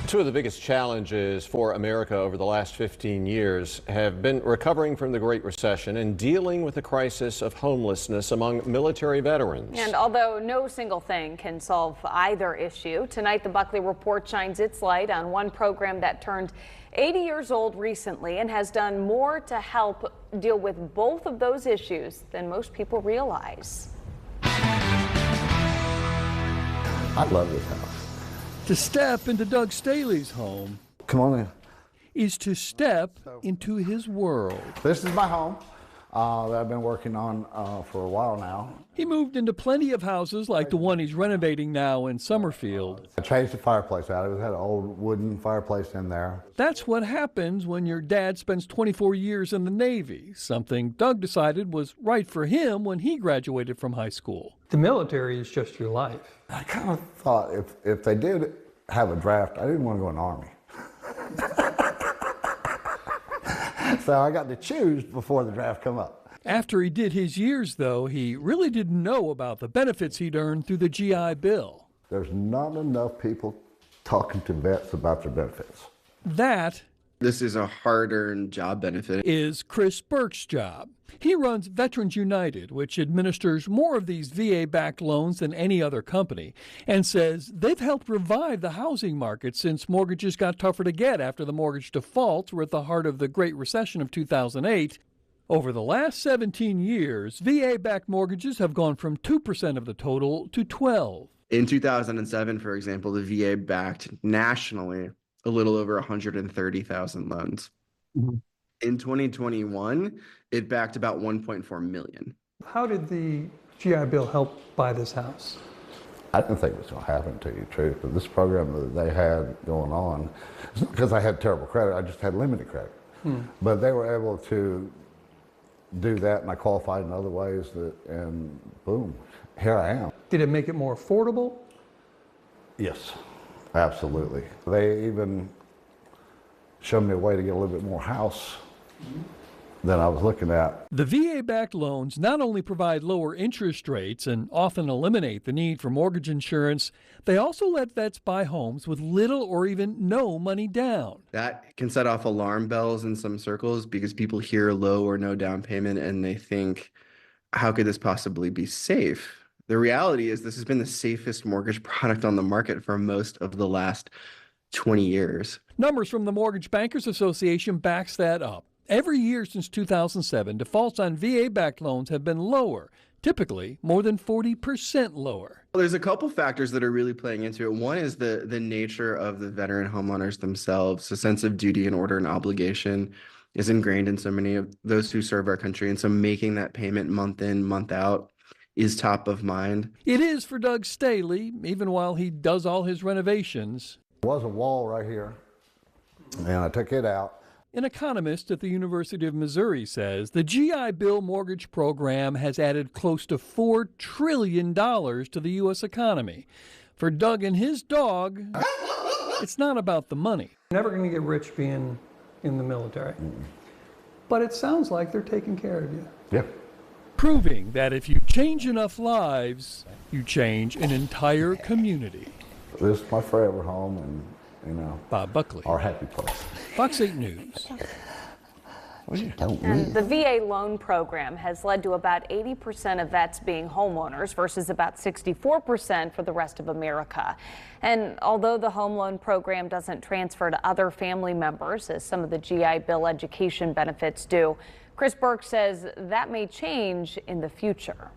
Two of the biggest challenges for America over the last 15 years have been recovering from the Great Recession and dealing with the crisis of homelessness among military veterans. And although no single thing can solve either issue, tonight the Buckley Report shines its light on one program that turned 80 years old recently and has done more to help deal with both of those issues than most people realize. I love this house. To step into Doug Staley's home Come on in. is to step into his world. This is my home that I've been working on for a while now. He moved into plenty of houses like the one he's renovating now in Summerfield. I changed the fireplace out. It had an old wooden fireplace in there. That's what happens when your dad spends 24 years in the Navy, something Doug decided was right for him when he graduated from high school. The military is just your life. I kind of thought if they did have a draft, I didn't want to go in the Army. So I got to choose before the draft come up. After he did his years, though, he really didn't know about the benefits he'd earned through the GI Bill. There's not enough people talking to vets about their benefits. This is a hard-earned job benefit. Is Chris Burke's job. He runs Veterans United, which administers more of these VA-backed loans than any other company, and says they've helped revive the housing market since mortgages got tougher to get after the mortgage defaults were at the heart of the Great Recession of 2008. Over the last 17 years, VA-backed mortgages have gone from 2% of the total to 12%. In 2007, for example, the VA backed nationally a little over 130,000 loans. Mm-hmm. In 2021, it backed about 1.4 million. How did the GI Bill help buy this house? I didn't think it was going to happen, to tell you the truth, but this program that they had going on, it's not because I had terrible credit, I just had limited credit. But they were able to do that, and I qualified in other ways, and boom, here I am. Did it make it more affordable? Yes, absolutely. They even showed me a way to get a little bit more house than I was looking at. The VA-backed loans not only provide lower interest rates and often eliminate the need for mortgage insurance, they also let vets buy homes with little or even no money down. That can set off alarm bells in some circles because people hear low or no down payment and they think, how could this possibly be safe? The reality is this has been the safest mortgage product on the market for most of the last 20 years. Numbers from the Mortgage Bankers Association backs that up. Every year since 2007, defaults on VA-backed loans have been lower, typically more than 40% lower. Well, there's a couple factors that are really playing into it. One is the nature of the veteran homeowners themselves. A sense of duty and order and obligation is ingrained in so many of those who serve our country. And so making that payment month in, month out is top of mind. It is for Doug Staley, even while he does all his renovations. There was a wall right here, and I took it out. An economist at the University of Missouri says the GI Bill mortgage program has added close to $4 trillion to the U.S. economy. For Doug and his dog, it's not about the money. You're never going to get rich being in the military. But it sounds like they're taking care of you. Yeah. Proving that if you change enough lives, you change an entire community. This is my forever home, and Bob Buckley, our happy place. Fox 8 News. And the VA loan program has led to about 80% of vets being homeowners versus about 64% for the rest of America. And although the home loan program doesn't transfer to other family members, as some of the GI Bill education benefits do, Chris Burke says that may change in the future.